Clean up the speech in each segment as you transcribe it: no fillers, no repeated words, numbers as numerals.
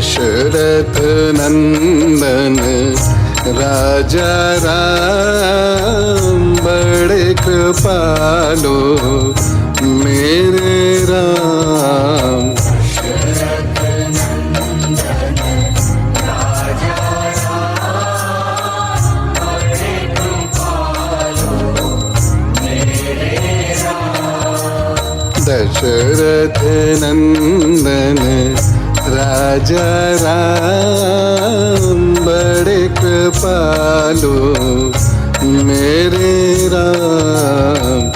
दशरथ नंदन राजा राम बड़े कृपालो मेरे राम। दशरथ नंदन राजा राम बड़े कृपालो मेरे राम।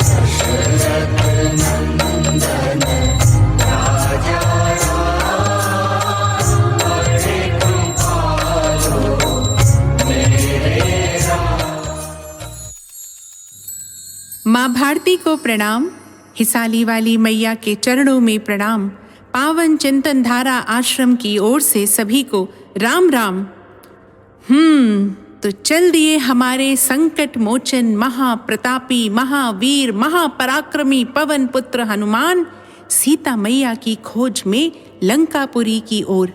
माँ भारती को प्रणाम। हिसाली वाली मैया के चरणों में प्रणाम। पावन चिंतन धारा आश्रम की ओर से सभी को राम राम। तो चल दिए हमारे संकट मोचन महाप्रतापी महावीर महापराक्रमी पवन पुत्र हनुमान सीता मैया की खोज में लंकापुरी की ओर।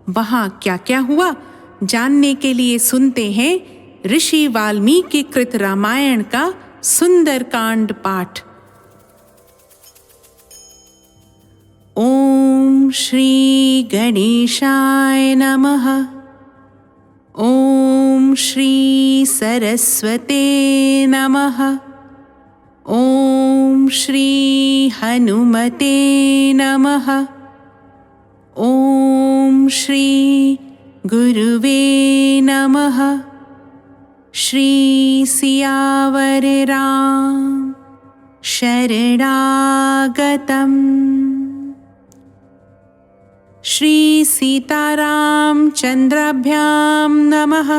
वहां क्या क्या हुआ जानने के लिए सुनते हैं ऋषि वाल्मीकि कृत रामायण का सुंदर कांड पाठ। ओम श्री गणेशाय नमः। ओम श्री सरस्वते नमः। ओम श्री हनुमते नमः। ओम श्री गुरुवे नमः। श्री सियावर राम शरणागतम्। श्री सीताराम चंद्राभ्यां नमः।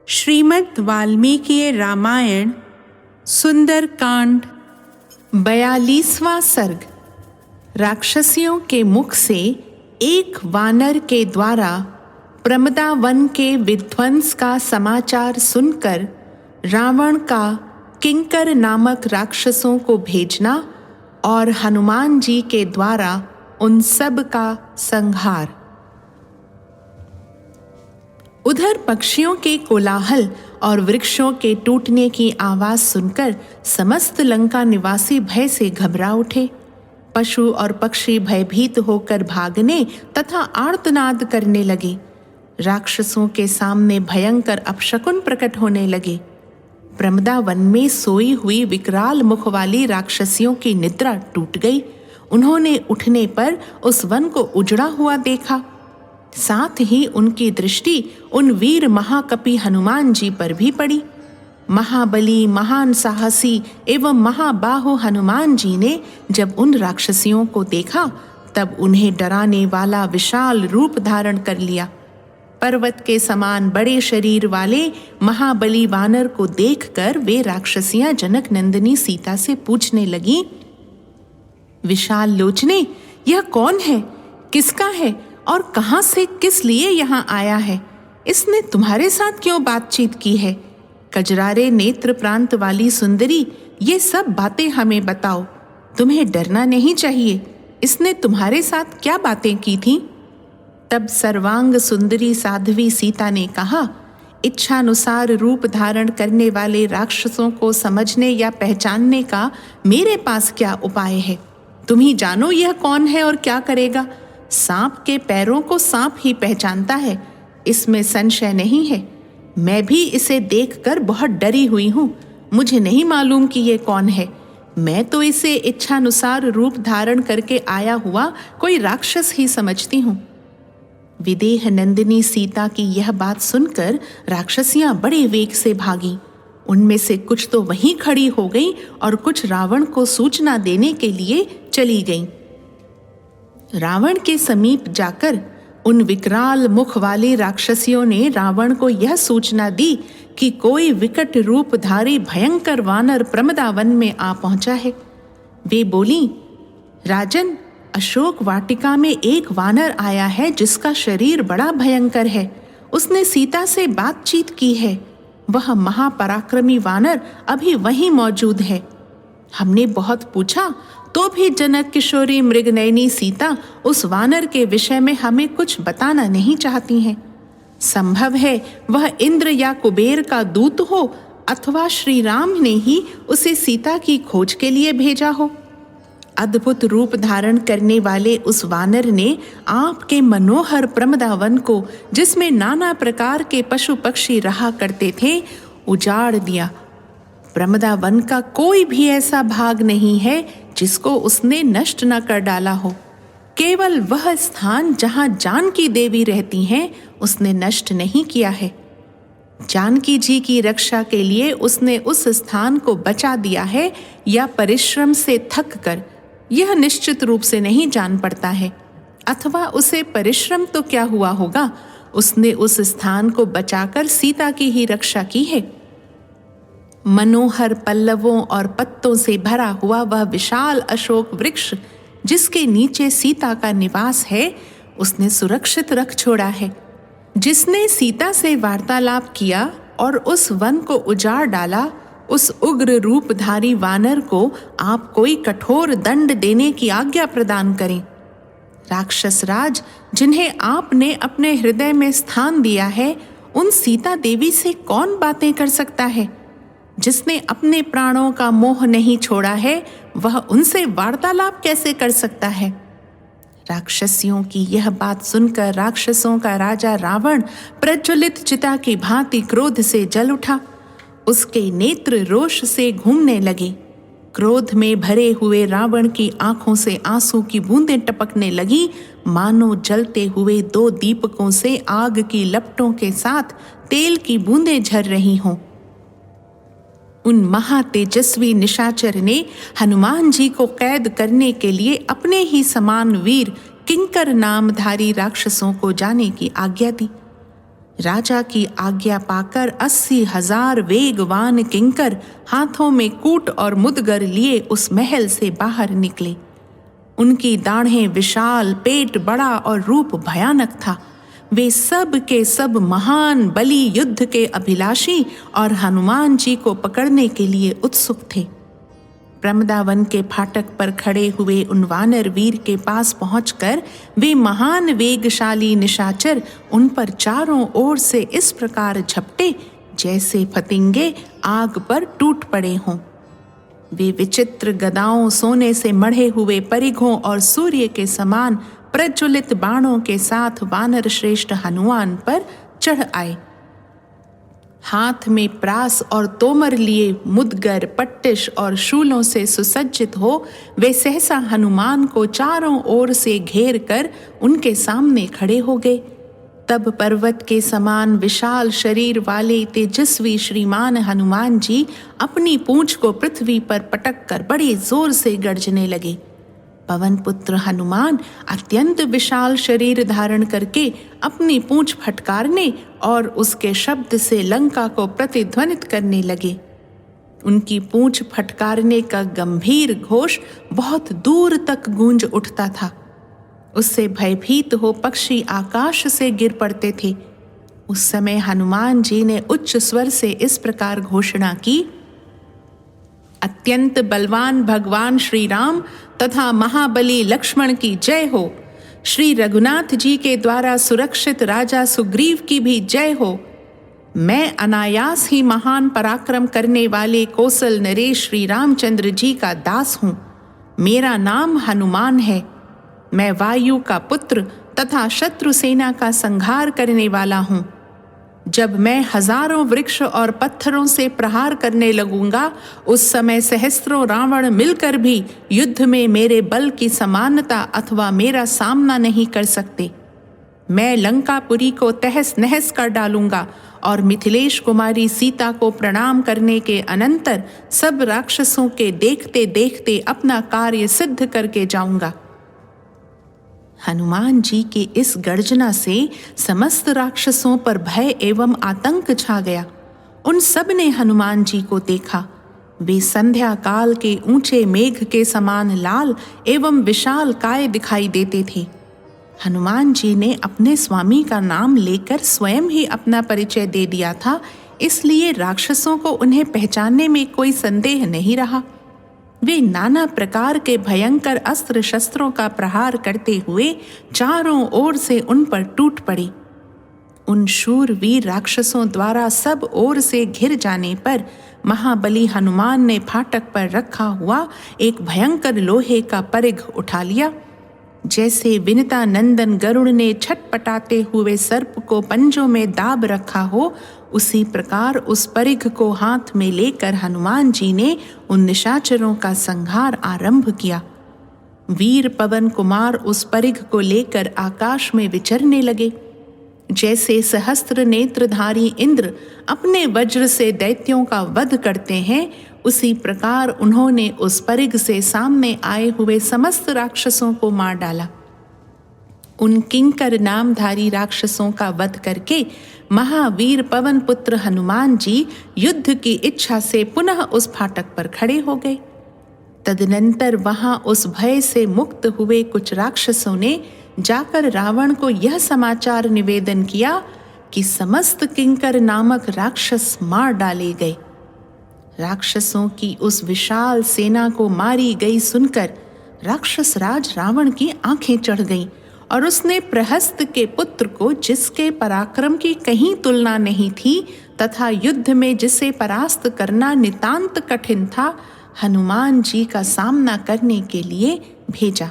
श्रीमद् वाल्मीकि रामायण सुंदरकांड 42वां सर्ग। राक्षसियों के मुख से एक वानर के द्वारा प्रमदा वन के विध्वंस का समाचार सुनकर रावण का किंकर नामक राक्षसों को भेजना और हनुमान जी के द्वारा उन सब का संहार। उधर पक्षियों के कोलाहल और वृक्षों के टूटने की आवाज सुनकर समस्त लंका निवासी भय से घबरा उठे। पशु और पक्षी भयभीत होकर भागने तथा आर्तनाद करने लगे। राक्षसों के सामने भयंकर अपशकुन प्रकट होने लगे। प्रमदा वन में सोई हुई विकराल मुख वाली राक्षसियों की निद्रा टूट गई। उन्होंने उठने पर उस वन को उजड़ा हुआ देखा। साथ ही उनकी दृष्टि उन वीर महाकपि हनुमान जी पर भी पड़ी। महाबली महान साहसी एवं महाबाहु हनुमान जी ने जब उन राक्षसियों को देखा तब उन्हें डराने वाला विशाल रूप धारण कर लिया। पर्वत के समान बड़े शरीर वाले महाबली वानर को देखकर वे राक्षसियां जनक नंदिनी सीता से पूछने लगीं, विशाल लोचने, यह कौन है, किसका है और कहां से किस लिए यहाँ आया है? इसने तुम्हारे साथ क्यों बातचीत की है? कजरारे नेत्र प्रांत वाली सुंदरी, ये सब बातें हमें बताओ। तुम्हें डरना नहीं चाहिए। इसने तुम्हारे साथ क्या बातें की थीं? तब सर्वांग सुंदरी साध्वी सीता ने कहा, इच्छानुसार रूप धारण करने वाले राक्षसों को समझने या पहचानने का मेरे पास क्या उपाय है? तुम ही जानो यह कौन है और क्या करेगा। सांप के पैरों को सांप ही पहचानता है, इसमें संशय नहीं है। मैं भी इसे देखकर बहुत डरी हुई हूँ। मुझे नहीं मालूम कि ये कौन है। मैं तो इसे इच्छानुसार रूप धारण करके आया हुआ कोई राक्षस ही समझती हूँ। विदेह नंदिनी सीता की यह बात सुनकर राक्षसियां बड़े वेग से भागीं। उनमें से कुछ तो वहीं खड़ी हो गईं और कुछ रावण को सूचना देने के लिए चली गईं। रावण के समीप जाकर उन विकराल मुख वाली राक्षसियों ने रावण को यह सूचना दी कि कोई विकट रूपधारी भयंकर वानर प्रमदावन में आ पहुंचा है। वे बोली, राजन, अशोक वाटिका में एक वानर आया है जिसका शरीर बड़ा भयंकर है। उसने सीता से बातचीत की है। वह महापराक्रमी वानर अभी वहीं मौजूद है। हमने बहुत पूछा तो भी जनक किशोरी मृगनयनी सीता उस वानर के विषय में हमें कुछ बताना नहीं चाहती हैं। संभव है वह इंद्र या कुबेर का दूत हो अथवा श्री राम ने ही उसे सीता की खोज के लिए भेजा हो। अद्भुत रूप धारण करने वाले उस वानर ने आपके मनोहर प्रमदावन को, जिसमें नाना प्रकार के पशु पक्षी रहा करते थे, उजाड़ दिया। प्रमदावन का कोई भी ऐसा भाग नहीं है जिसको उसने नष्ट न कर डाला हो। केवल वह स्थान जहां जानकी देवी रहती हैं उसने नष्ट नहीं किया है। जानकी जी की रक्षा के लिए उसने उस स्थान को बचा दिया है या परिश्रम से थक कर, यह निश्चित रूप से नहीं जान पड़ता है। अथवा उसे परिश्रम तो क्या हुआ होगा, उसने उस स्थान को बचाकर सीता की ही रक्षा की है। मनोहर पल्लवों और पत्तों से भरा हुआ वह विशाल अशोक वृक्ष जिसके नीचे सीता का निवास है, उसने सुरक्षित रख छोड़ा है। जिसने सीता से वार्तालाप किया और उस वन को उजाड़ डाला, उस उग्र रूपधारी वानर को आप कोई कठोर दंड देने की आज्ञा प्रदान करें। राक्षस राज, जिन्हें आपने अपने हृदय में स्थान दिया है, उन सीता देवी से कौन बातें कर सकता है? जिसने अपने प्राणों का मोह नहीं छोड़ा है, वह उनसे वार्तालाप कैसे कर सकता है? राक्षसियों की यह बात सुनकर राक्षसों का राजा रावण प्रज्वलित चिता की भांति क्रोध से जल उठा। उसके नेत्र रोष से घूमने लगे। क्रोध में भरे हुए रावण की आंखों से आंसू की बूंदें टपकने लगी, मानो जलते हुए दो दीपकों से आग की लपटों के साथ तेल की बूंदें झर रही हों। उन महातेजस्वी निशाचर ने हनुमान जी को कैद करने के लिए अपने ही समान वीर किंकर नामधारी राक्षसों को जाने की आज्ञा दी। राजा की आज्ञा पाकर 80,000 वेगवान किंकर हाथों में कूट और मुदगर लिए उस महल से बाहर निकले। उनकी दाढ़ें विशाल, पेट बड़ा और रूप भयानक था। वे सब के सब महान बलि युद्ध के अभिलाषी और हनुमान जी को पकड़ने के लिए उत्सुक थे। प्रमदावन के फाटक पर खड़े हुए उन वानर वीर के पास पहुंचकर वे महान वेगशाली निशाचर उन पर चारों ओर से इस प्रकार झपटे जैसे फतिंगे आग पर टूट पड़े हों। वे विचित्र गदाओं, सोने से मढ़े हुए परिघों और सूर्य के समान प्रज्वलित बाणों के साथ वानर श्रेष्ठ हनुमान पर चढ़ आए। हाथ में प्रास और तोमर लिए, मुदगर, पट्टिश और शूलों से सुसज्जित हो वे सहसा हनुमान को चारों ओर से घेर कर उनके सामने खड़े हो गए। तब पर्वत के समान विशाल शरीर वाले तेजस्वी श्रीमान हनुमान जी अपनी पूंछ को पृथ्वी पर पटक कर बड़े जोर से गर्जने लगे। पवन पुत्र हनुमान अत्यंत विशाल शरीर धारण करके अपनी पूंछ फटकारने और उसके शब्द से लंका को प्रतिध्वनित करने लगे। उनकी पूंछ फटकारने का गंभीर घोष बहुत दूर तक गूंज उठता था। उससे भयभीत हो पक्षी आकाश से गिर पड़ते थे। उस समय हनुमान जी ने उच्च स्वर से इस प्रकार घोषणा की, अत्यंत बलवान भगवान श्री राम तथा महाबली लक्ष्मण की जय हो। श्री रघुनाथ जी के द्वारा सुरक्षित राजा सुग्रीव की भी जय हो। मैं अनायास ही महान पराक्रम करने वाले कौशल नरेश श्री रामचंद्र जी का दास हूँ। मेरा नाम हनुमान है। मैं वायु का पुत्र तथा शत्रु सेना का संहार करने वाला हूँ। जब मैं हजारों वृक्ष और पत्थरों से प्रहार करने लगूंगा, उस समय सहस्त्रों रावण मिलकर भी युद्ध में मेरे बल की समानता अथवा मेरा सामना नहीं कर सकते। मैं लंकापुरी को तहस नहस कर डालूंगा और मिथिलेश कुमारी सीता को प्रणाम करने के अनंतर सब राक्षसों के देखते देखते अपना कार्य सिद्ध करके जाऊंगा। हनुमान जी की इस गर्जना से समस्त राक्षसों पर भय एवं आतंक छा गया। उन सब ने हनुमान जी को देखा। वे संध्या काल के ऊंचे मेघ के समान लाल एवं विशाल काय दिखाई देते थे। हनुमान जी ने अपने स्वामी का नाम लेकर स्वयं ही अपना परिचय दे दिया था, इसलिए राक्षसों को उन्हें पहचानने में कोई संदेह नहीं रहा। वे नाना प्रकार के भयंकर अस्त्र शस्त्रों का प्रहार करते हुए चारों ओर से उन पर टूट पड़े। उन शूरवीर राक्षसों द्वारा सब ओर से घिर जाने पर महाबली हनुमान ने फाटक पर रखा हुआ एक भयंकर लोहे का परिघ उठा लिया। जैसे विनता नंदन गरुड़ ने छटपटाते हुए सर्प को पंजों में दाब रखा हो, उसी प्रकार उस परिघ को हाथ में लेकर हनुमान जी ने उन निशाचरों का संहार आरंभ किया। वीर पवन कुमार उस परिघ को लेकर आकाश में विचरने लगे। जैसे सहस्त्र नेत्रधारी इंद्र अपने वज्र से दैत्यों का वध करते हैं, उसी प्रकार उन्होंने उस परिघ से सामने आए हुए समस्त राक्षसों को मार डाला। उन किंकर नामधारी राक्षसों का वध करके महावीर पवन पुत्र हनुमान जी युद्ध की इच्छा से पुनः उस फाटक पर खड़े हो गए। तदनंतर वहां उस भय से मुक्त हुए कुछ राक्षसों ने जाकर रावण को यह समाचार निवेदन किया कि समस्त किंकर नामक राक्षस मार डाले गए। राक्षसों की उस विशाल सेना को मारी गई सुनकर राक्षस राज रावण की आंखें चढ़ गईं और उसने प्रहस्त के पुत्र को, जिसके पराक्रम की कहीं तुलना नहीं थी तथा युद्ध में जिसे परास्त करना नितांत कठिन था, हनुमान जी का सामना करने के लिए भेजा।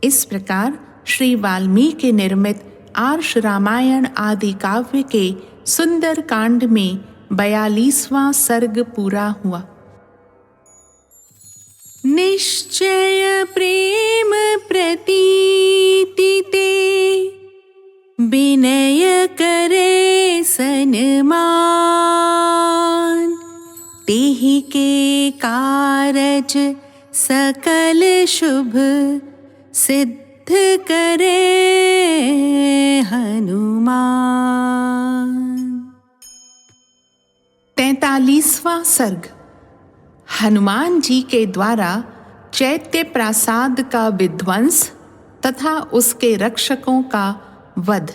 इस प्रकार श्री वाल्मीकि निर्मित आर्ष रामायण आदि काव्य के सुंदर कांड में 42वां सर्ग पूरा हुआ। निश्चय प्रेम प्रतीति ते विनय करे सन्मान, तेहि के कारज सकल शुभ सिद्ध करे हनुमान। 43वां सर्ग। हनुमान जी के द्वारा चैत्य प्रासाद का विध्वंस तथा उसके रक्षकों का वध।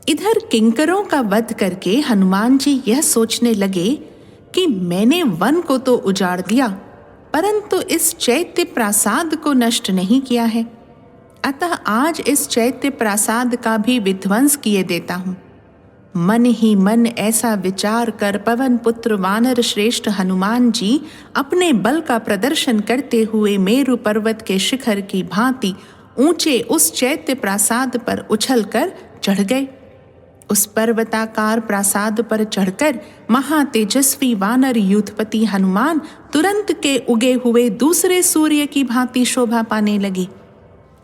इधर किंकरों का वध करके हनुमान जी यह सोचने लगे कि मैंने वन को तो उजाड़ दिया, परंतु इस चैत्य प्रासाद को नष्ट नहीं किया है, अतः आज इस चैत्य प्रासाद का भी विध्वंस किए देता हूँ। मन ही मन ऐसा विचार कर पवन पुत्र वानर श्रेष्ठ हनुमान जी अपने बल का प्रदर्शन करते हुए मेरु पर्वत के शिखर की भांति ऊंचे उस चैत्य प्रासाद पर उछलकर चढ़ गए। उस पर्वताकार प्रासाद पर चढ़कर महातेजस्वी वानर यूथपति हनुमान तुरंत के उगे हुए दूसरे सूर्य की भांति शोभा पाने लगे।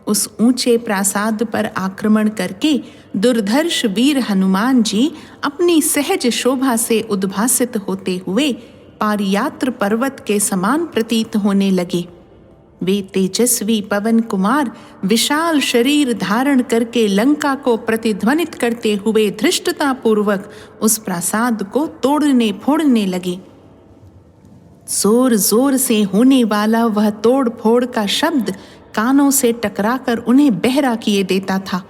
उस ऊंचे प्रासाद पर आक्रमण करके दुर्धर्ष वीर हनुमान जी अपनी सहज शोभा से उद्भासित होते हुए पारियात्र पर्वत के समान प्रतीत होने लगे। वे तेजस्वी पवन कुमार विशाल शरीर धारण करके लंका को प्रतिध्वनित करते हुए धृष्टता पूर्वक उस प्रासाद को तोड़ने फोड़ने लगे। जोर जोर से होने वाला वह तोड़ फोड़ का शब्द कानों से टकराकर उन्हें बहरा किए देता था।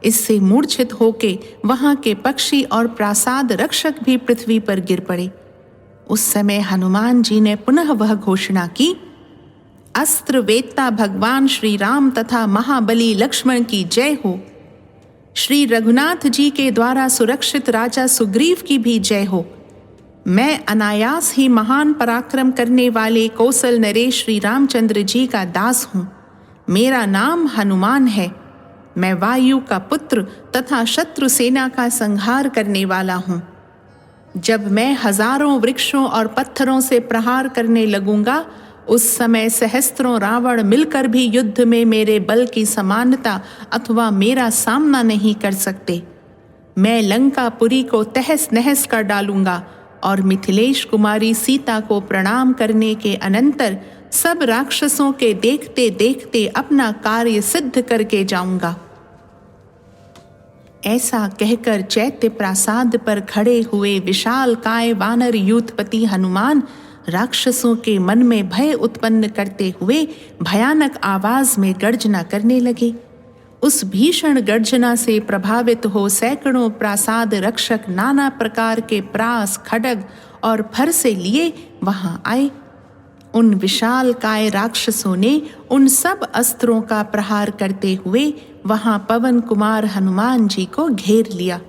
इससे मूर्छित होके वहां के पक्षी और प्रासाद रक्षक भी पृथ्वी पर गिर पड़े। उस समय हनुमान जी ने पुनः वह घोषणा की, अस्त्र वेत्ता भगवान श्री राम तथा महाबली लक्ष्मण की जय हो। श्री रघुनाथ जी के द्वारा सुरक्षित राजा सुग्रीव की भी जय हो। मैं अनायास ही महान पराक्रम करने वाले कौशल नरेश श्री रामचंद्र जी का दास हूँ। मेरा नाम हनुमान है। मैं वायु का पुत्र तथा शत्रु सेना का संहार करने वाला हूँ। जब मैं हजारों वृक्षों और पत्थरों से प्रहार करने लगूंगा, उस समय सहस्त्रों रावण मिलकर भी युद्ध में मेरे बल की समानता अथवा मेरा सामना नहीं कर सकते। मैं लंकापुरी को तहस नहस कर डालूंगा और मिथिलेश कुमारी सीता को प्रणाम करने के अनंतर सब राक्षसों के देखते देखते अपना कार्य सिद्ध करके जाऊंगा। ऐसा कहकर चैत्य प्रासाद पर खड़े हुए विशाल काय वानर यूथपति हनुमान राक्षसों के मन में भय उत्पन्न करते हुए भयानक आवाज में गर्जना करने लगे। उस भीषण गर्जना से प्रभावित हो सैकड़ों प्रासाद रक्षक नाना प्रकार के प्रास, खड्ग और फरसे लिए वहां आए। उन विशालकाय राक्षसों ने उन सब अस्त्रों का प्रहार करते हुए वहां पवन कुमार हनुमान जी को घेर लिया।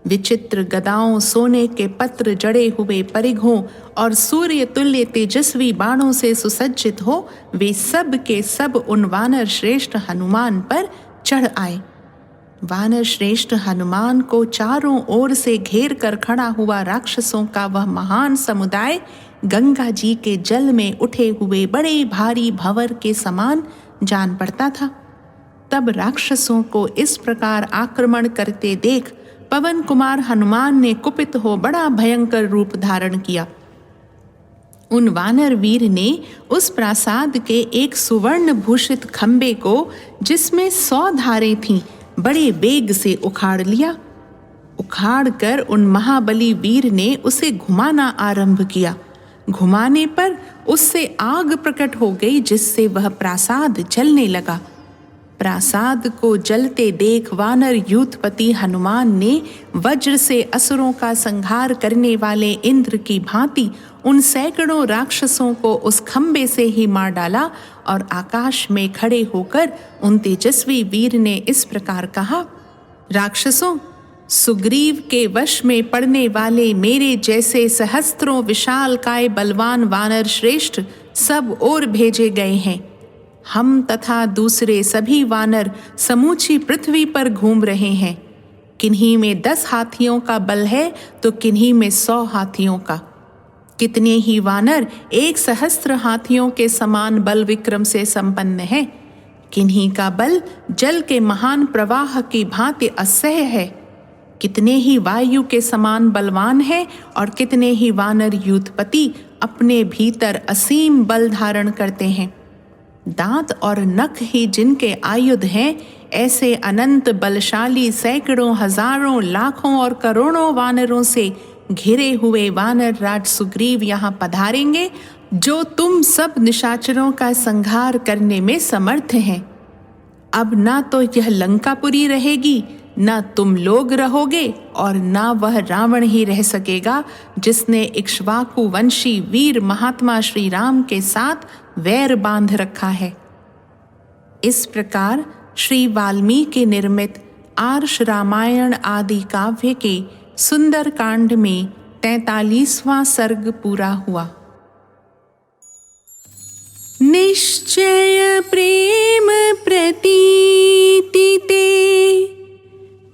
विचित्र गदाओं, सोने के पत्र जड़े हुए परिघों और सूर्य तुल्य तेजस्वी बाणों से सुसज्जित हो वे सब के सब उन वानर श्रेष्ठ हनुमान पर चढ़ आए। वानर श्रेष्ठ हनुमान को चारों ओर से घेर कर खड़ा हुआ राक्षसों का वह महान समुदाय गंगा जी के जल में उठे हुए बड़े भारी भंवर के समान जान पड़ता था। तब राक्षसों को इस प्रकार आक्रमण करते देख पवन कुमार हनुमान ने कुपित हो बड़ा भयंकर रूप धारण किया। उन वानर वीर ने उस प्रासाद के एक सुवर्ण भूषित खंबे को, जिसमें 100 धारें थीं, बड़े वेग से उखाड़ लिया। उखाड़ कर उन महाबली वीर ने उसे घुमाना आरंभ किया। घुमाने पर उससे आग प्रकट हो गई, जिससे वह प्रासाद जलने लगा। प्रासाद को जलते देख वानर यूथपति हनुमान ने वज्र से असुरों का संहार करने वाले इंद्र की भांति उन सैकड़ों राक्षसों को उस खंबे से ही मार डाला और आकाश में खड़े होकर उन तेजस्वी वीर ने इस प्रकार कहा, राक्षसों, सुग्रीव के वश में पड़ने वाले मेरे जैसे सहस्त्रों विशालकाय बलवान वानर श्रेष्ठ सब ओर भेजे गए हैं। हम तथा दूसरे सभी वानर समूची पृथ्वी पर घूम रहे हैं। किन्हीं में 10 हाथियों का बल है तो किन्हीं में 100 हाथियों का। कितने ही वानर 1 सहस्त्र हाथियों के समान बल विक्रम से संपन्न है। किन्हीं का बल जल के महान प्रवाह की भांति असह्य है। कितने ही वायु के समान बलवान है और कितने ही वानर यूथपति अपने भीतर असीम बल धारण करते हैं। दांत और नख ही जिनके आयुध हैं, ऐसे अनंत बलशाली सैकड़ों, हजारों, लाखों और करोड़ों वानरों से घिरे हुए वानर राज सुग्रीव यहाँ पधारेंगे, जो तुम सब निशाचरों का संहार करने में समर्थ हैं। अब ना तो यह लंकापुरी रहेगी, ना तुम लोग रहोगे और ना वह रावण ही रह सकेगा, जिसने इक्ष्वाकु वंशी वीर महात्मा श्री राम के साथ वैर बांध रखा है। इस प्रकार श्री वाल्मीकि निर्मित आर्ष रामायण आदि काव्य के सुंदर कांड में 43वां सर्ग पूरा हुआ। निश्चय प्रेम प्रतीति ते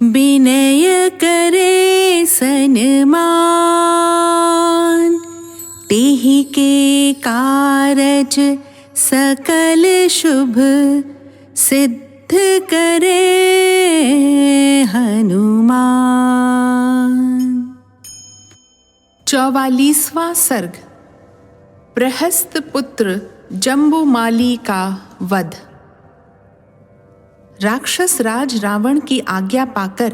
विनय करे सन्मान, तेहि के कारज सकल शुभ सिद्ध करे हनुमान। 44वां सर्ग। प्रहस्त पुत्र जम्बुमाली का वध। राक्षस राज रावण की आज्ञा पाकर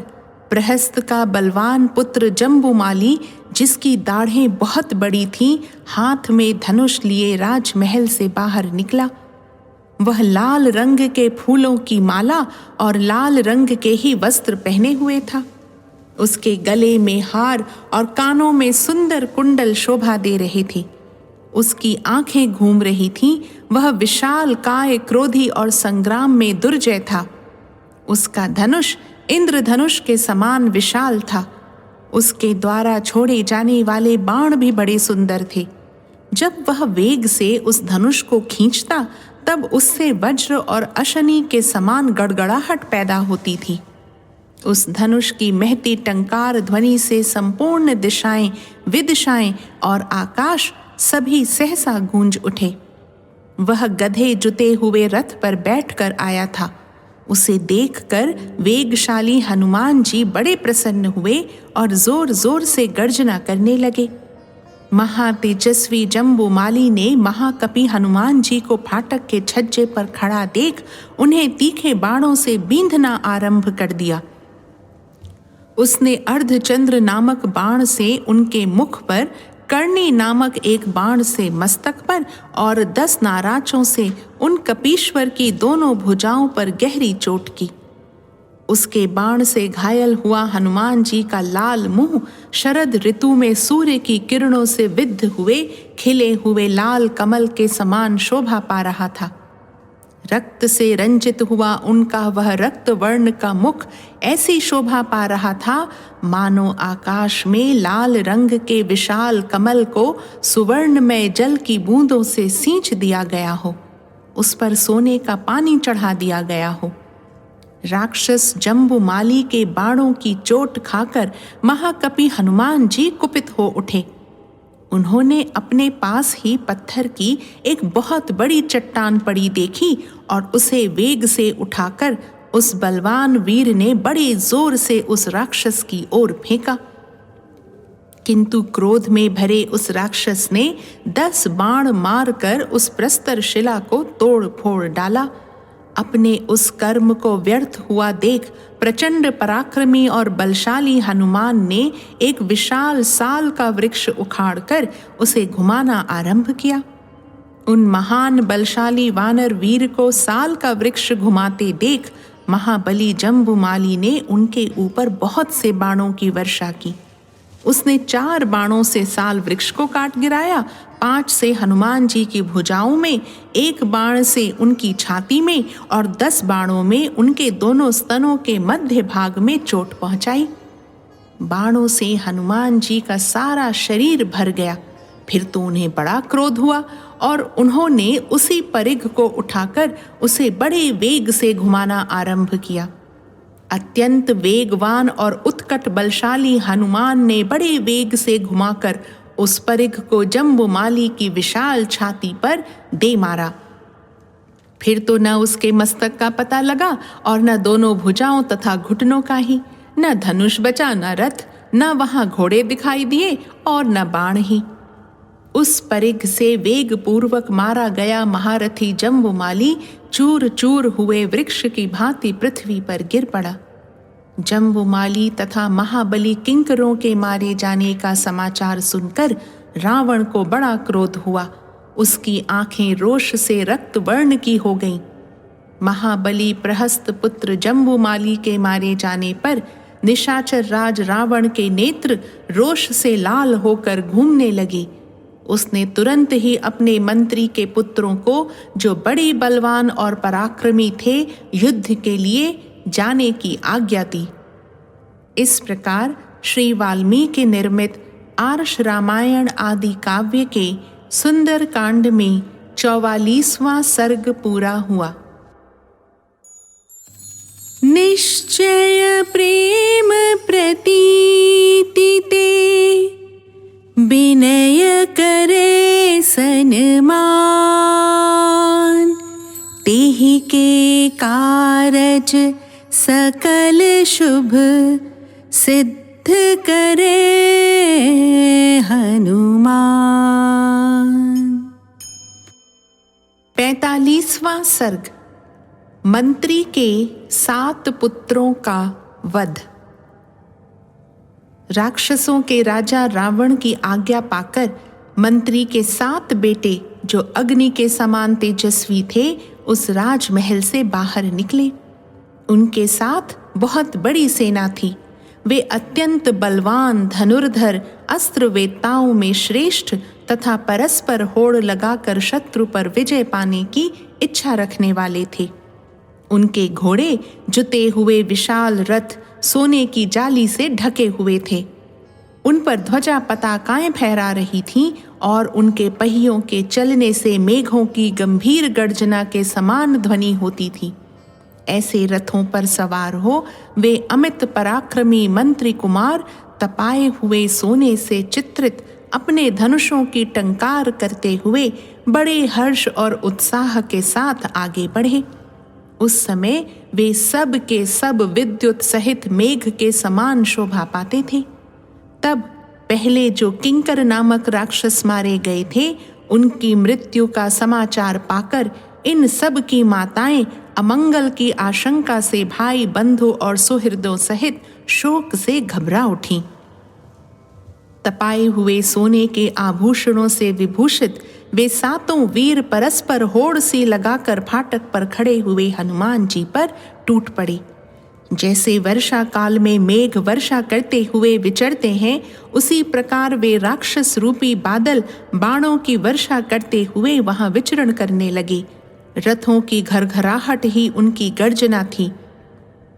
प्रहस्त का बलवान पुत्र जम्बुमाली, जिसकी दाढ़ें बहुत बड़ी थीं, हाथ में धनुष लिए राजमहल से बाहर निकला। वह लाल रंग के फूलों की माला और लाल रंग के ही वस्त्र पहने हुए था। उसके गले में हार और कानों में सुंदर कुंडल शोभा दे रहे थे। उसकी आंखें घूम रही थीं। वह विशाल काय, क्रोधी और संग्राम में दुर्जय था। उसका धनुष इंद्रधनुष के समान विशाल था। उसके द्वारा छोड़े जाने वाले बाण भी बड़े सुंदर थे। जब वह वेग से उस धनुष को खींचता, तब उससे वज्र और अशनी के समान गड़गड़ाहट पैदा होती थी। उस धनुष की महती टंकार ध्वनि से संपूर्ण दिशाएं, विदिशाएं और आकाश सभी सहसा गूंज उठे। वह गधे जुते हुए रथ पर बैठकर आया था। उसे देखकर वेगशाली हनुमान जी बड़े प्रसन्न हुए और जोर जोर से गर्जना करने लगे। महातेजस्वी जम्बुमाली ने महाकपि हनुमान जी को फाटक के छज्जे पर खड़ा देख उन्हें तीखे बाणों से बींधना आरंभ कर दिया। उसने अर्धचंद्र नामक बाण से उनके मुख पर, कर्णी नामक एक बाण से मस्तक पर और 10 नाराचों से उन कपीश्वर की दोनों भुजाओं पर गहरी चोट की। उसके बाण से घायल हुआ हनुमान जी का लाल मुंह शरद ऋतु में सूर्य की किरणों से विद्ध हुए खिले हुए लाल कमल के समान शोभा पा रहा था। रक्त से रंजित हुआ उनका वह रक्त वर्ण का मुख ऐसी शोभा पा रहा था मानो आकाश में लाल रंग के विशाल कमल को सुवर्णमय जल की बूंदों से सींच दिया गया हो, उस पर सोने का पानी चढ़ा दिया गया हो। राक्षस जम्बुमाली के बाणों की चोट खाकर महाकपि हनुमान जी कुपित हो उठे। उन्होंने अपने पास ही पत्थर की एक बहुत बड़ी चट्टान पड़ी देखी और उसे वेग से उठाकर उस बलवान वीर ने बड़े जोर से उस राक्षस की ओर फेंका। किंतु क्रोध में भरे उस राक्षस ने 10 बाण मारकर उस प्रस्तर शिला को तोड़ फोड़ डाला। अपने उस कर्म को व्यर्थ हुआ देख प्रचंड पराक्रमी और बलशाली हनुमान ने एक विशाल साल का वृक्ष उखाड़कर उसे घुमाना आरंभ किया। उन महान बलशाली वानर वीर को साल का वृक्ष घुमाते देख महाबली जम्बुमाली ने उनके ऊपर बहुत से बाणों की वर्षा की। उसने 4 बाणों से साल वृक्ष को काट गिराया, 5 से हनुमान जी की भुजाओं में, 1 बाण से उनकी छाती में और 10 बाणों में उनके दोनों स्तनों के मध्य भाग में चोट पहुंचाई। बाणों से हनुमान जी का सारा शरीर भर गया। फिर तो उन्हें बड़ा क्रोध हुआ और उन्होंने उसी परिघ को उठाकर उसे बड़े वेग से घुमाना आरंभ किया। अत्यंत वेगवान और उत्कट बलशाली हनुमान ने बड़े वेग से घुमाकर उस परिघ को जम्बुमाली की विशाल छाती पर दे मारा। फिर तो न उसके मस्तक का पता लगा और न दोनों भुजाओं तथा घुटनों का ही, न धनुष बचा, न रथ, न वहां घोड़े दिखाई दिए और न बाण ही। उस परिघ से वेग पूर्वक मारा गया महारथी जम्बुमाली चूर चूर हुए वृक्ष की भांति पृथ्वी पर गिर पड़ा। जम्बुमाली तथा महाबली किंकरों के मारे जाने का समाचार सुनकर रावण को बड़ा क्रोध हुआ। उसकी आंखें रोष से रक्त वर्ण की हो गईं। महाबली प्रहस्त पुत्र जम्बुमाली के मारे जाने पर निशाचर राज रावण के नेत्र रोष से लाल होकर घूमने लगे। उसने तुरंत ही अपने मंत्री के पुत्रों को, जो बड़े बलवान और पराक्रमी थे, युद्ध के लिए जाने की आज्ञा दी। इस प्रकार श्री वाल्मीकि निर्मित आर्ष रामायण आदि काव्य के सुंदर कांड में 44वां सर्ग पूरा हुआ। निश्चय प्रेम प्रतीति ते विनय करे सन्मान, तेहि के कारज सकल शुभ सिद्ध करे हनुमान। 45वां सर्ग मंत्री के 7 पुत्रों का वध। राक्षसों के राजा रावण की आज्ञा पाकर मंत्री के 7 बेटे, जो अग्नि के समान तेजस्वी थे, उस राजमहल से बाहर निकले। उनके साथ बहुत बड़ी सेना थी। वे अत्यंत बलवान, धनुर्धर, अस्त्र वेत्ताओं में श्रेष्ठ तथा परस्पर होड़ लगाकर शत्रु पर विजय पाने की इच्छा रखने वाले थे। उनके घोड़े जुते हुए विशाल रथ सोने की जाली से ढके हुए थे। उन पर ध्वजा पताकाएं फहरा रही थीं और उनके पहियों के चलने से मेघों की गंभीर गर्जना के समान ध्वनि होती थी। ऐसे रथों पर सवार हो वे अमित पराक्रमी मंत्री कुमार तपाए हुए सोने से चित्रित अपने धनुषों की टंकार करते हुए बड़े हर्ष और उत्साह के साथ आगे बढ़े। उस समय वे सब के सब विद्युत सहित मेघ के समान शोभा पाते थे। तब पहले जो किंकर नामक राक्षस मारे गए थे, उनकी मृत्यु का समाचार पाकर इन सब की माताएं अमंगल की आशंका से भाई बंधु और सुहृदों सहित शोक से घबरा उठीं। तपाए हुए सोने के आभूषणों से विभूषित वे 7 वीर परस्पर होड़ सी लगाकर फाटक पर खड़े हुए हनुमान जी पर टूट पड़े। जैसे वर्षा काल में मेघ वर्षा करते हुए विचरते हैं, उसी प्रकार वे राक्षस रूपी बादल बाणों की वर्षा करते हुए वहां विचरण करने लगे। रथों की घरघराहट ही उनकी गर्जना थी।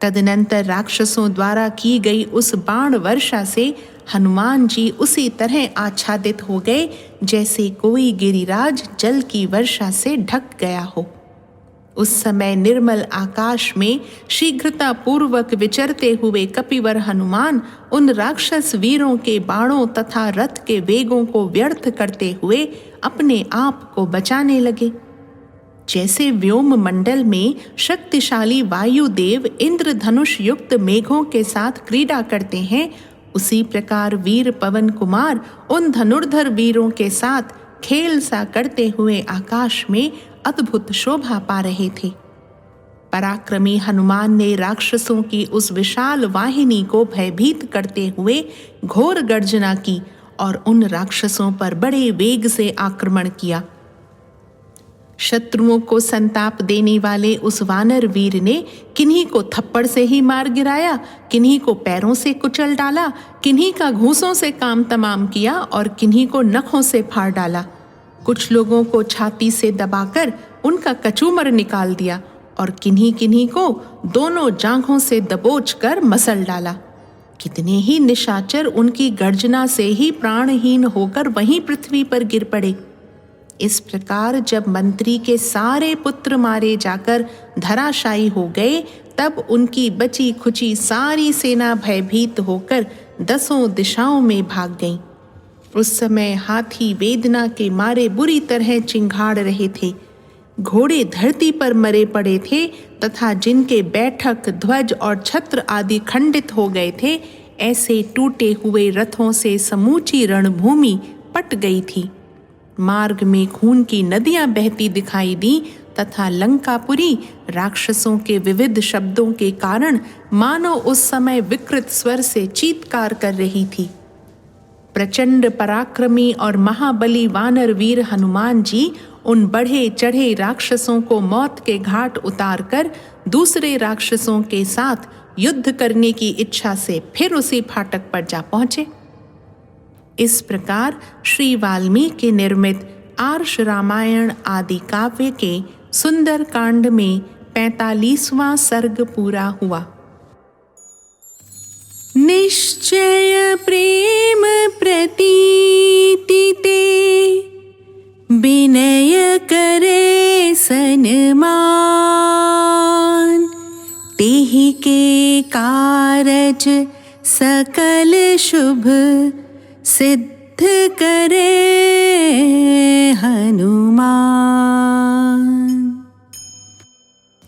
तदनंतर राक्षसों द्वारा की गई उस बाण वर्षा से हनुमान जी उसी तरह आच्छादित हो गए जैसे कोई गिरिराज जल की वर्षा से ढक गया हो। उस समय निर्मल आकाश में शीघ्रता पूर्वक विचरते हुए कपिवर हनुमान उन राक्षस वीरों के बाणों तथा रथ के वेगों को व्यर्थ करते हुए अपने आप को बचाने लगे। जैसे व्योम मंडल में शक्तिशाली वायुदेव इंद्रधनुष युक्त मेघों के साथ क्रीड़ा करते हैं, उसी प्रकार वीर पवन कुमार उन धनुर्धर वीरों के साथ खेल सा करते हुए आकाश में अद्भुत शोभा पा रहे थे। पराक्रमी हनुमान ने राक्षसों की उस विशाल वाहिनी को भयभीत करते हुए घोर गर्जना की और उन राक्षसों पर बड़े वेग से आक्रमण किया। शत्रुओं को संताप देने वाले उस वानर वीर ने किन्हीं को थप्पड़ से ही मार गिराया, किन्हीं को पैरों से कुचल डाला, किन्हीं का घूंसों से काम तमाम किया और किन्हीं को नखों से फाड़ डाला। कुछ लोगों को छाती से दबाकर उनका कचूमर निकाल दिया और किन्हीं किन्हीं को दोनों जांघों से दबोच कर मसल डाला। कितने ही निशाचर उनकी गर्जना से ही प्राणहीन होकर वहीं पृथ्वी पर गिर पड़े। इस प्रकार जब मंत्री के सारे पुत्र मारे जाकर धराशायी हो गए, तब उनकी बची खुची सारी सेना भयभीत होकर 10 दिशाओं में भाग गई। उस समय हाथी वेदना के मारे बुरी तरह चिंघाड़ रहे थे। घोड़े धरती पर मरे पड़े थे तथा जिनके बैठक, ध्वज और छत्र आदि खंडित हो गए थे, ऐसे टूटे हुए रथों से समूची रणभूमि पट गई थी। मार्ग में खून की नदियां बहती दिखाई दी तथा लंकापुरी राक्षसों के विविध शब्दों के कारण मानो उस समय विकृत स्वर से चीत्कार कर रही थी। प्रचंड पराक्रमी और महाबली वानर वीर हनुमान जी उन बढ़े चढ़े राक्षसों को मौत के घाट उतारकर दूसरे राक्षसों के साथ युद्ध करने की इच्छा से फिर उसी फाटक पर जा पहुंचे। इस प्रकार श्री वाल्मीकि निर्मित आर्ष रामायण आदि काव्य के सुंदर कांड में 45वां सर्ग पूरा हुआ। निश्चय प्रेम प्रतीति ते विनय करे सन्मान, तेहि के कारज सकल शुभ सिद्ध करे हनुमान।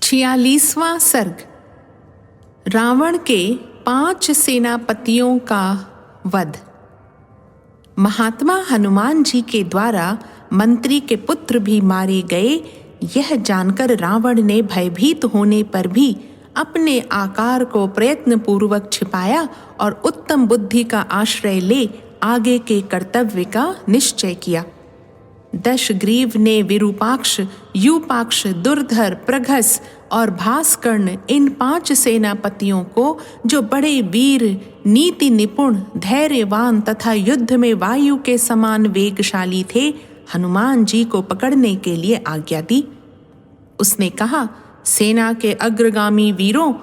46वां सर्ग। रावण के 5 सेनापतियों का वध। महात्मा हनुमान जी के द्वारा मंत्री के पुत्र भी मारे गए, यह जानकर रावण ने भयभीत होने पर भी अपने आकार को प्रयत्न पूर्वक छिपाया और उत्तम बुद्धि का आश्रय ले आगे के कर्तव्य का निश्चय किया। दशग्रीव ने विरूपाक्ष, यूपाक्ष, दुर्धर, प्रघस और भास्कर्ण इन 5 सेनापतियों को, जो बड़े वीर, नीति निपुण, धैर्यवान तथा युद्ध में वायु के समान वेगशाली थे, हनुमान जी को पकड़ने के लिए आज्ञा दी। उसने कहा, सेना के अग्रगामी वीरों,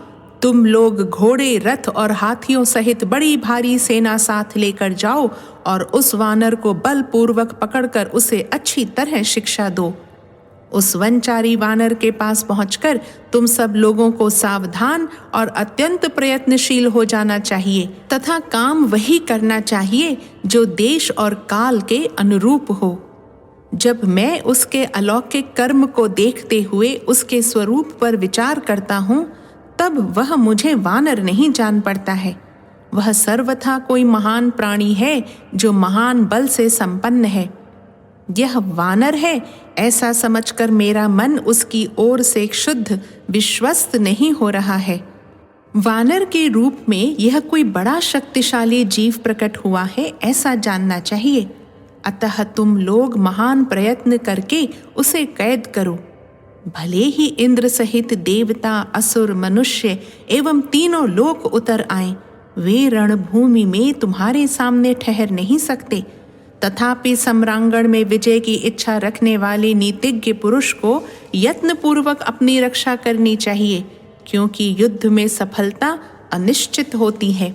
तुम लोग घोड़े, रथ और हाथियों सहित बड़ी भारी सेना साथ लेकर जाओ और उस वानर को बलपूर्वक पकड़कर उसे अच्छी तरह शिक्षा दो। उस वनचारी वानर के पास पहुंचकर तुम सब लोगों को सावधान और अत्यंत प्रयत्नशील हो जाना चाहिए तथा काम वही करना चाहिए जो देश और काल के अनुरूप हो। जब मैं उसके अलौकिक कर्म को देखते हुए उसके स्वरूप पर विचार करता हूँ, तब वह मुझे वानर नहीं जान पड़ता है। वह सर्वथा कोई महान प्राणी है जो महान बल से संपन्न है। यह वानर है ऐसा समझकर मेरा मन उसकी ओर से शुद्ध विश्वस्त नहीं हो रहा है। वानर के रूप में यह कोई बड़ा शक्तिशाली जीव प्रकट हुआ है ऐसा जानना चाहिए। अतः तुम लोग महान प्रयत्न करके उसे कैद करो। भले ही इंद्र सहित देवता, असुर, मनुष्य एवं तीनों लोक उतर आए, वे रणभूमि में तुम्हारे सामने ठहर नहीं सकते। तथापि सम्रांगण में विजय की इच्छा रखने वाले नीतिज्ञ पुरुष को यत्नपूर्वक अपनी रक्षा करनी चाहिए, क्योंकि युद्ध में सफलता अनिश्चित होती है।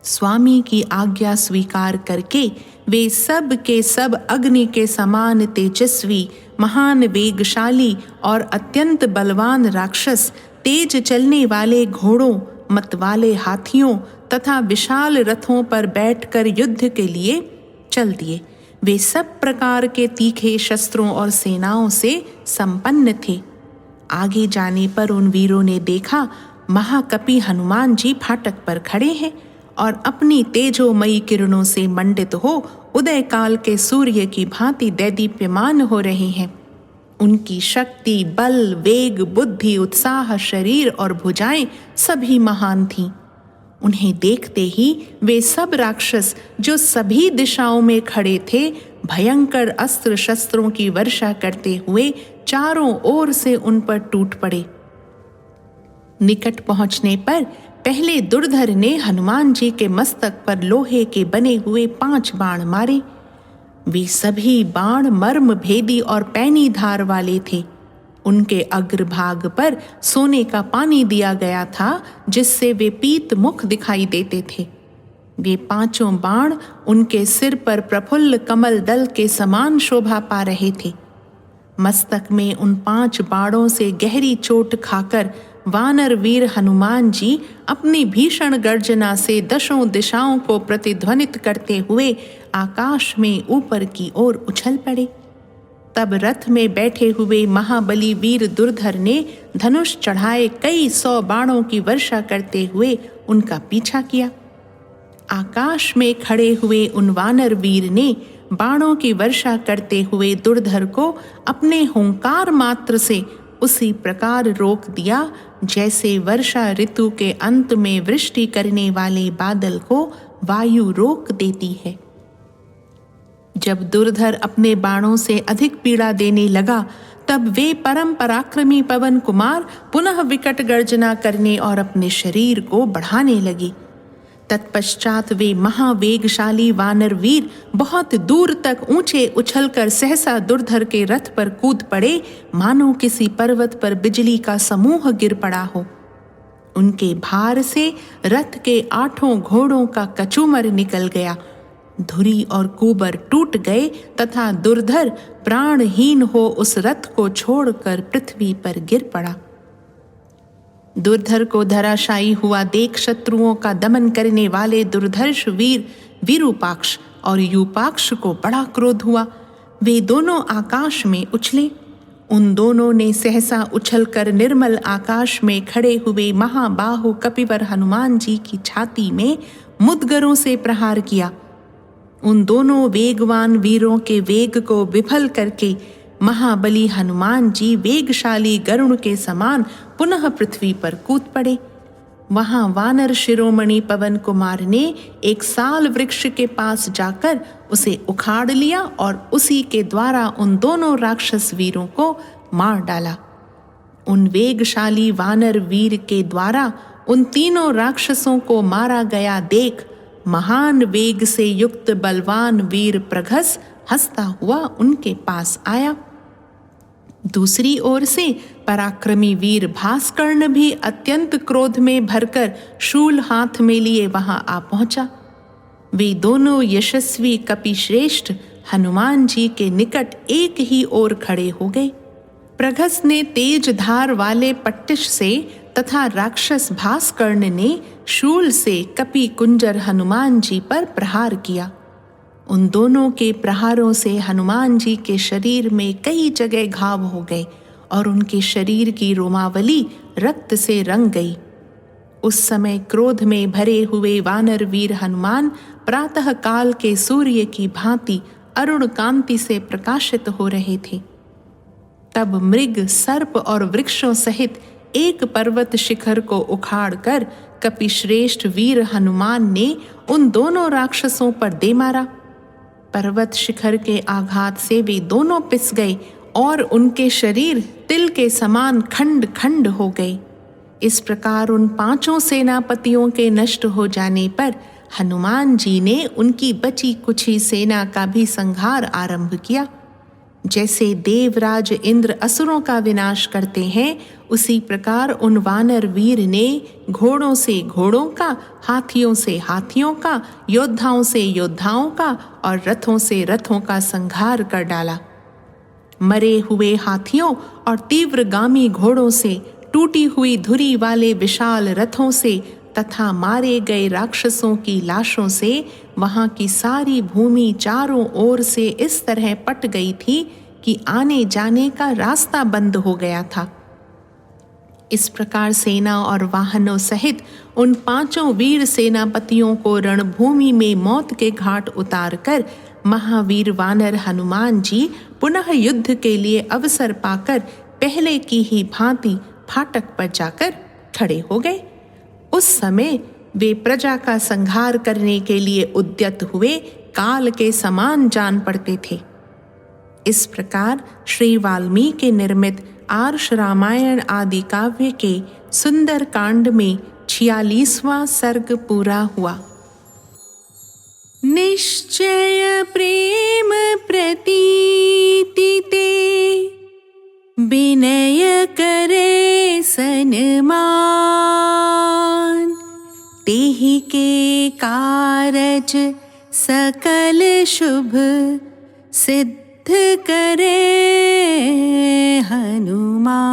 स्वामी की आज्ञा स्वीकार करके वे सब के सब अग्नि के समान तेजस्वी, महान वेगशाली और अत्यंत बलवान राक्षस, तेज चलने वाले घोड़ों, मतवाले हाथियों तथा विशाल रथों पर बैठकर युद्ध के लिए चल दिए। वे सब प्रकार के तीखे शस्त्रों और सेनाओं से संपन्न थे। आगे जाने पर उन वीरों ने देखा महाकपि हनुमान जी फाटक पर खड़े हैं और अपनी तेजोमयी किरणों से मंडित हो उदय काल के सूर्य की भांति दैदीप्यमान हो रहे हैं। उनकी शक्ति, बल, वेग, बुद्धि, उत्साह, शरीर और भुजाएं सभी महान थीं। उन्हें देखते ही वे सब राक्षस जो सभी दिशाओं में खड़े थे, भयंकर अस्त्र शस्त्रों की वर्षा करते हुए चारों ओर से उन पर टूट पड़े। निकट पहुंचने पर पहले दुर्धर ने हनुमान जी के मस्तक पर लोहे के बने हुए 5 बाण मारे। वे सभी बाण मर्म भेदी और पैनी धार वाले थे। उनके अग्रभाग पर सोने का पानी दिया गया था, जिससे वे पीत मुख दिखाई देते थे। वे 5 बाण उनके सिर पर प्रफुल्ल कमल दल के समान शोभा पा रहे थे। मस्तक में उन 5 बाणों से गहरी चोट खाकर वानर वीर हनुमान जी अपनी भीषण गर्जना से दशों दिशाओं को प्रतिध्वनित करते हुए आकाश में ऊपर की ओर उछल पड़े। तब रथ में बैठे हुए महाबली वीर दुर्धर ने धनुष चढ़ाए कई 100 बाणों की वर्षा करते हुए उनका पीछा किया। आकाश में खड़े हुए उन वानर वीर ने बाणों की वर्षा करते हुए दुर्धर को अपने हुंकार मात्र से उसी प्रकार रोक दिया, जैसे वर्षा ऋतु के अंत में वृष्टि करने वाले बादल को वायु रोक देती है। जब दुर्धर अपने बाणों से अधिक पीड़ा देने लगा, तब वे परम पराक्रमी पवन कुमार पुनः विकट गर्जना करने और अपने शरीर को बढ़ाने लगे। तत्पश्चात वे महावेगशाली वानर वीर बहुत दूर तक ऊंचे उछलकर सहसा दुर्धर के रथ पर कूद पड़े, मानो किसी पर्वत पर बिजली का समूह गिर पड़ा हो। उनके भार से रथ के 8 घोड़ों का कचूमर निकल गया, धुरी और कुबर टूट गए तथा दुर्धर प्राणहीन हो उस रथ को छोड़कर पृथ्वी पर गिर पड़ा। दुर्धर को धराशायी हुआ देख शत्रुओं का दमन करने वाले दुर्धर्ष वीर विरूपाक्ष और यूपाक्ष को बड़ा क्रोध हुआ। वे दोनों आकाश में उछले। उन दोनों ने सहसा उछलकर निर्मल आकाश में खड़े हुए महाबाहु कपिवर हनुमान जी की छाती में मुद्गरों से प्रहार किया। उन दोनों वेगवान वीरों के वेग को विफल करके महाबली हनुमान जी वेगशाली गरुड़ के समान पुनः पृथ्वी पर कूद पड़े। वहां वानर शिरोमणि पवन कुमार ने एक साल वृक्ष के पास जाकर उसे उखाड़ लिया और उसी के द्वारा उन दोनों राक्षस वीरों को मार डाला। उन वेगशाली वानर वीर के द्वारा उन तीनों राक्षसों को मारा गया देख महान वेग से युक्त बलवान वीर प्रघस हंसता हुआ उनके पास आया। दूसरी ओर से पराक्रमी वीर भास्कर्ण भी अत्यंत क्रोध में भरकर शूल हाथ में लिए वहां आ पहुंचा। वे दोनों यशस्वी कपिश्रेष्ठ हनुमान जी के निकट एक ही ओर खड़े हो गए। प्रघस ने तेज धार वाले पट्टिश से तथा राक्षस भास्कर्ण ने शूल से कपि कुंजर हनुमान जी पर प्रहार किया। उन दोनों के प्रहारों से हनुमान जी के शरीर में कई जगह घाव हो गए और उनके शरीर की रोमावली रक्त से रंग गई। उस समय क्रोध में भरे हुए वानर वीर हनुमान प्रातः काल के सूर्य की भांति अरुण कांति से प्रकाशित हो रहे थे। तब मृग, सर्प और वृक्षों सहित एक पर्वत शिखर को उखाड़कर कपिश्रेष्ठ वीर हनुमान ने उन दोनों राक्षसों पर दे मारा। पर्वत शिखर के आघात से वे दोनों पिस गए और उनके शरीर तिल के समान खंड खंड हो गए। इस प्रकार उन 5 सेनापतियों के नष्ट हो जाने पर हनुमान जी ने उनकी बची कुछी सेना का भी संहार आरंभ किया। जैसे देवराज इंद्र असुरों का विनाश करते हैं, उसी प्रकार उन वानर वीर ने घोड़ों से घोड़ों का, हाथियों से हाथियों का, योद्धाओं से योद्धाओं का और रथों से रथों का संहार कर डाला। मरे हुए हाथियों और तीव्रगामी घोड़ों से, टूटी हुई धुरी वाले विशाल रथों से तथा मारे गए राक्षसों की लाशों से वहां की सारी भूमि चारों ओर से इस तरह पट गई थी कि आने जाने का रास्ता बंद हो गया था। इस प्रकार सेना और वाहनों सहित उन 5 वीर सेनापतियों को रणभूमि में मौत के घाट उतारकर महावीर वानर हनुमान जी पुनः युद्ध के लिए अवसर पाकर पहले की ही भांति फाटक पर जाकर खड़े हो गए। उस समय वे प्रजा का संहार करने के लिए उद्यत हुए काल के समान जान पड़ते थे। इस प्रकार श्री वाल्मीकि निर्मित आर्ष रामायण आदि काव्य के सुंदर कांड में 46वां सर्ग पूरा हुआ। निश्चय प्रेम प्रतीति ते विनय करे सन्मान, तेहि के कारज सकल शुभ सिद्ध करे हनुमान।